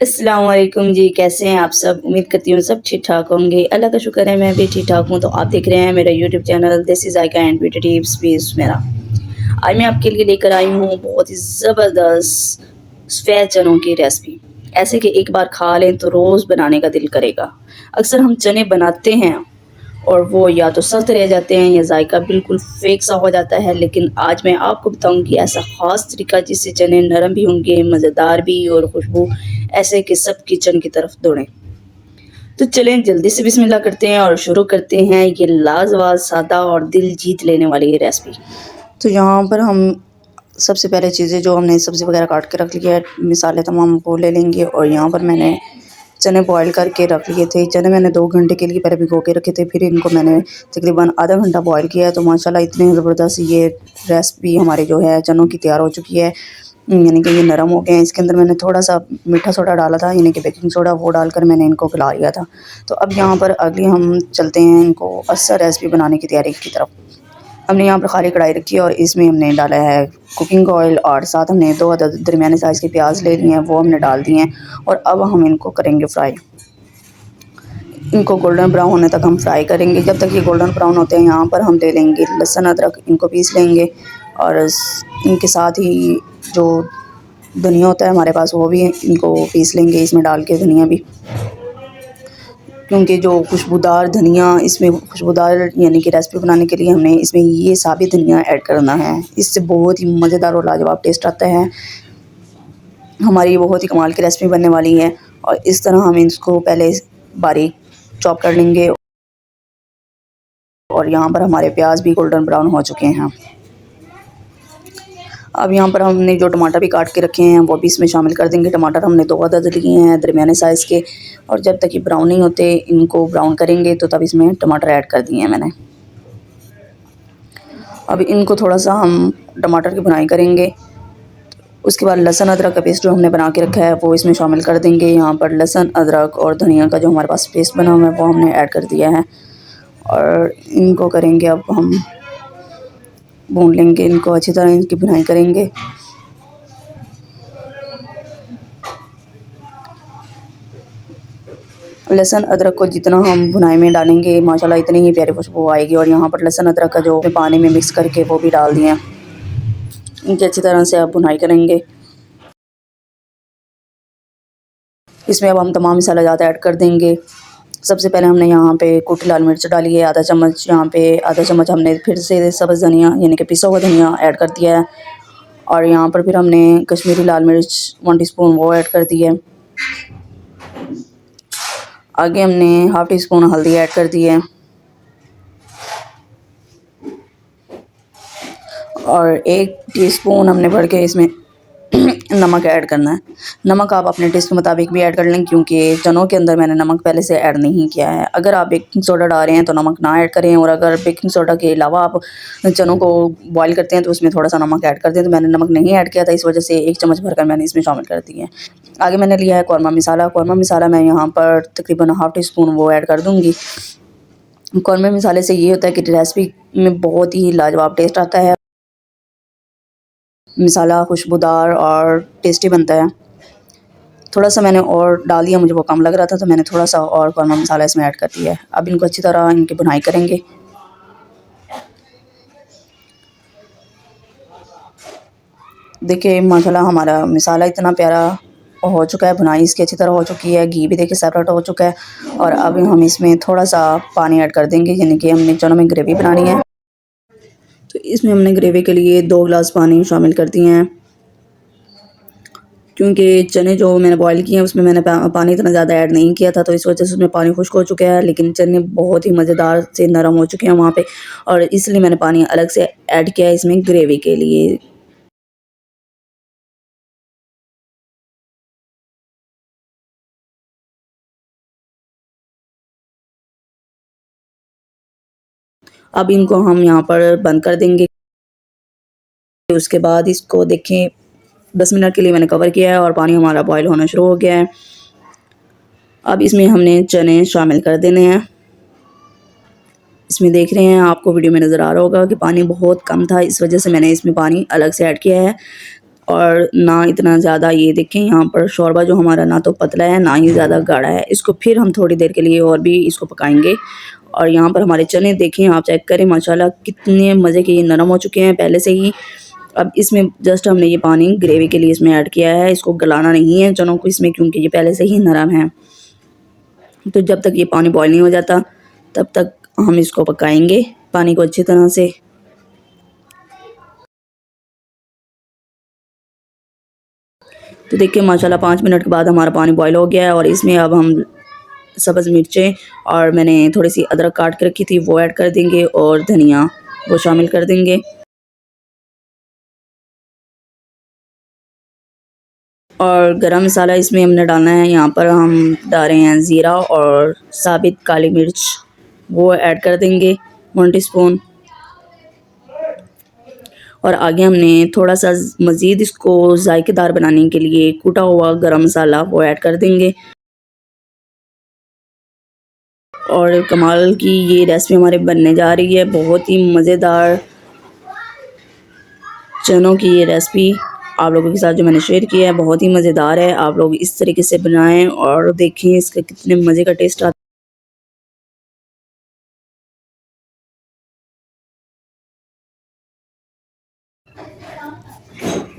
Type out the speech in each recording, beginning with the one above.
अस्सलाम वालेकुम जी, कैसे हैं आप सब? उम्मीद करती हूँ सब ठीक-ठाक होंगे। अल्लाह का शुक्र है मैं भी ठीक-ठाक हूँ। तो आप देख रहे हैं मेरा यूट्यूब चैनल देसी ज़ायका एंड ब्यूटी टिप्स विद मेरा। आज मैं आपके लिए लेकर आई हूँ बहुत ही ज़बरदस्त सफ़ेद चनों की रेसिपी। ऐसे कि एक बार खा लें तो रोज़ बनाने का दिल करेगा। अक्सर हम चने बनाते हैं और वो या तो सख्त रह जाते हैं या जायका बिल्कुल फेक सा हो जाता है। लेकिन आज मैं आपको बताऊंगी ऐसा ख़ास तरीका जिससे चने नरम भी होंगे, मज़ेदार भी और खुशबू ऐसे कि सब किचन की तरफ दौड़ें। तो चलें जल्दी से बिस्मिल्लाह करते हैं और शुरू करते हैं ये लाजवाब, सादा और दिल जीत लेने वाली ये रेसिपी। तो यहाँ पर हम सबसे पहले चीज़ें जो हमने सब्ज़ी वगैरह काट के रख लिया है, मिसाले तमाम वो ले लेंगे। और यहाँ पर मैंने चने बॉईल करके रख लिए थे। चने मैंने 2 घंटे के लिए पहले भिगो के रखे थे, फिर इनको मैंने तकरीबन आधा घंटा बॉईल किया है। तो माशाल्लाह इतनी ज़बरदस्त ये रेसिपी हमारी जो है चनों की तैयार हो चुकी है, यानी कि ये नरम हो गए हैं। इसके अंदर मैंने थोड़ा सा मीठा सोडा डाला था, यानी कि बेकिंग सोडा, वो डालकर मैंने इनको गला लिया था। तो अब यहाँ पर अगली हम चलते हैं इनको असल रेसिपी बनाने की तैयारी की तरफ। हमने यहाँ पर खाली कढ़ाई रखी है और इसमें हमने डाला है कुकिंग ऑयल और साथ हमने 2 अदद दरमियाने साइज़ के प्याज ले लिए हैं, वो हमने डाल दिए हैं। और अब हम इनको करेंगे फ्राई। इनको गोल्डन ब्राउन होने तक हम फ्राई करेंगे। जब तक ये गोल्डन ब्राउन होते हैं यहाँ पर हम ले लेंगे लहसुन अदरक, इनको पीस लेंगे। और इनके साथ ही जो धनिया होता है हमारे पास वो भी इनको पीस लेंगे इसमें डाल के, धनिया भी, क्योंकि जो खुशबूदार धनिया इसमें खुशबूदार यानी कि रेसिपी बनाने के लिए हमने इसमें ये साबित धनिया ऐड करना है। इससे बहुत ही मज़ेदार और लाजवाब टेस्ट आता है। हमारी बहुत ही कमाल की रेसिपी बनने वाली है। और इस तरह हम इसको पहले बारीक चॉप कर लेंगे। और यहाँ पर हमारे प्याज भी गोल्डन ब्राउन हो चुके हैं। अब यहाँ पर हमने जो टमाटर भी काट के रखे हैं वो भी इसमें शामिल कर देंगे। टमाटर हमने 2 अदद लिए हैं दरमियाने साइज़ के। और जब तक ये ब्राउन नहीं होते, इनको ब्राउन करेंगे, तो तब इसमें टमाटर ऐड कर दिए हैं मैंने। अब इनको थोड़ा सा हम टमाटर की भुनाई करेंगे। उसके बाद लहसुन अदरक का पेस्ट जो हमने बना के रखा है वो इसमें शामिल कर देंगे। यहाँ पर लहसुन अदरक और धनिया का जो हमारे पास पेस्ट बना हुआ है वो हमने ऐड कर दिया है। और इनको करेंगे अब हम भून लेंगे, इनको अच्छी तरह इनकी भुनाई करेंगे। लहसुन अदरक को जितना हम भुनाई में डालेंगे माशाल्लाह इतनी ही प्यारी खुशबू आएगी। और यहाँ पर लहसुन अदरक का जो पानी में मिक्स करके वो भी डाल दिए, इनकी अच्छी तरह से आप भुनाई करेंगे। इसमें अब हम तमाम मसाला ज़्यादा ऐड कर देंगे। सबसे पहले हमने यहाँ पे कुटी लाल मिर्च डाली है आधा चम्मच। यहाँ पे आधा चम्मच हमने फिर से सब्ज़ धनिया यानी कि पिसा हुआ धनिया ऐड कर दिया है। और यहाँ पर फिर हमने कश्मीरी लाल मिर्च 1 टीस्पून वो ऐड कर दी है। आगे हमने हाफ़ टी स्पून हल्दी ऐड कर दी है। और 1 टीस्पून हमने भर के इसमें नमक ऐड करना है। नमक आप अपने टेस्ट के मुताबिक भी ऐड कर लें, क्योंकि चनों के अंदर मैंने नमक पहले से ऐड नहीं किया है। अगर आप बेकिंग सोडा डाल रहे हैं तो नमक ना ऐड करें। और अगर बेकिंग सोडा के अलावा आप चनों को बॉईल करते हैं तो उसमें थोड़ा सा नमक ऐड कर दें। तो मैंने नमक नहीं ऐड किया था, इस वजह से 1 चम्मच भरकर मैंने इसमें शामिल कर दिया है। आगे मैंने लिया है कौरमा मसाला। कौरमा मसाला मैं यहाँ पर तकरीबन हाफ़ टी स्पून वो ऐड कर दूँगी। कौरमे मसाले से ये होता है कि रेसिपी में बहुत ही लाजवाब टेस्ट आता है। मसाला खुशबूदार और टेस्टी बनता है। थोड़ा सा मैंने और डाल दिया, मुझे वो कम लग रहा था तो मैंने थोड़ा सा और कौरमा मसाला इसमें ऐड कर दिया है। अब इनको अच्छी तरह इनकी भुनाई करेंगे। देखिए माशाल्लाह हमारा मसाला इतना प्यारा हो चुका है, भुनाई इसकी अच्छी तरह हो चुकी है, घी भी देखिए सेपरेट हो चुका है। और अब हम इसमें थोड़ा सा पानी ऐड कर देंगे, यानी कि हमने चनों में ग्रेवी बनानी है। तो इसमें हमने ग्रेवी के लिए 2 गिलास पानी शामिल कर दिए हैं, क्योंकि चने जो मैंने बॉईल किए हैं उसमें मैंने पानी इतना ज़्यादा ऐड नहीं किया था, तो इस वजह से उसमें पानी खुश्क हो चुका है। लेकिन चने बहुत ही मज़ेदार से नरम हो चुके हैं वहाँ पे, और इसलिए मैंने पानी अलग से ऐड किया है इसमें ग्रेवी के लिए। अब इनको हम यहाँ पर बंद कर देंगे। उसके बाद इसको देखें 10 मिनट के लिए मैंने कवर किया है और पानी हमारा बॉयल होना शुरू हो गया है। अब इसमें हमने चने शामिल कर देने हैं। इसमें देख रहे हैं, आपको वीडियो में नज़र आ रहा होगा कि पानी बहुत कम था, इस वजह से मैंने इसमें पानी अलग से ऐड किया है। और ना इतना ज़्यादा, ये देखें यहाँ पर शोरबा जो हमारा ना तो पतला है ना ही ज़्यादा गाढ़ा है। इसको फिर हम थोड़ी देर के लिए और भी इसको पकाएंगे। और यहाँ पर हमारे चने देखें, आप चेक करें माशाल्लाह कितने मज़े के ये नरम हो चुके हैं पहले से ही। अब इसमें जस्ट हमने ये पानी ग्रेवी के लिए इसमें ऐड किया है, इसको गलाना नहीं है चनों को इसमें, क्योंकि ये पहले से ही नरम है। तो जब तक ये पानी बॉयल नहीं हो जाता तब तक हम इसको पकाएंगे पानी को अच्छी तरह से। तो देखिए माशाल्लाह 5 मिनट के बाद हमारा पानी बॉयल हो गया है और इसमें अब हम सब्ज़ मिर्चें और मैंने थोड़ी सी अदरक काट के रखी थी वो ऐड कर देंगे और धनिया वो शामिल कर देंगे। और गरम मसाला इसमें हमने डालना है, यहाँ पर हम डाल रहे हैं ज़ीरा और साबित काली मिर्च वो ऐड कर देंगे 1 टीस्पून। और आगे हमने थोड़ा सा मज़ीद इसको जायकेदार बनाने के लिए कूटा हुआ गरम मसाला वो ऐड कर देंगे। और कमाल की ये रेसिपी हमारे बनने जा रही है, बहुत ही मज़ेदार चनों की ये रेसिपी आप लोगों के साथ जो मैंने शेयर किया है बहुत ही मज़ेदार है। आप लोग इस तरीके से बनाएं और देखें इसका कितने मज़े का टेस्ट आता है।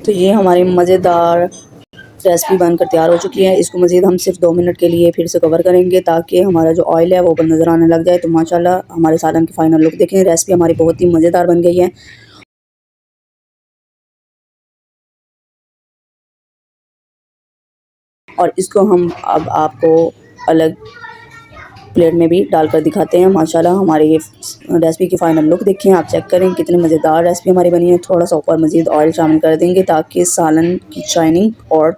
तो ये हमारी मज़ेदार रेसिपी बनकर तैयार हो चुकी है। इसको मज़ीद हम सिर्फ 2 मिनट के लिए फिर से कवर करेंगे ताकि हमारा जो ऑयल है वो ऊपर नज़र आने लग जाए। तो माशाल्लाह हमारे सालन की फ़ाइनल लुक देखें, रेसिपी हमारी बहुत ही मज़ेदार बन गई है। और इसको हम अब आपको अलग प्लेट में भी डालकर दिखाते हैं। माशाल्लाह हमारी ये रेसिपी की फ़ाइनल लुक देखें, आप चेक करें कितनी मज़ेदार रेसिपी हमारी बनी है। थोड़ा सा ऊपर मज़ीद ऑयल शामिल कर देंगे ताकि सालन की शाइनिंग और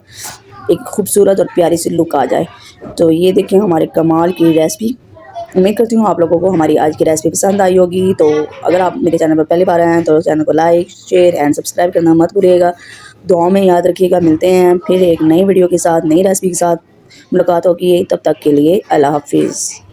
एक खूबसूरत और प्यारी सी लुक आ जाए। तो ये देखें हमारे कमाल की रेसिपी। उम्मीद करती हूँ आप लोगों को हमारी आज की रेसिपी पसंद आई होगी। तो अगर आप मेरे चैनल पर पहली बार आए हैं तो चैनल को लाइक शेयर एंड सब्सक्राइब करना मत भूलिएगा। दुआओं में याद रखिएगा। मिलते हैं फिर एक नई वीडियो के साथ, नई रेसिपी के साथ मुलाकात होगी। तब तक के लिए अल्लाह हाफिज़।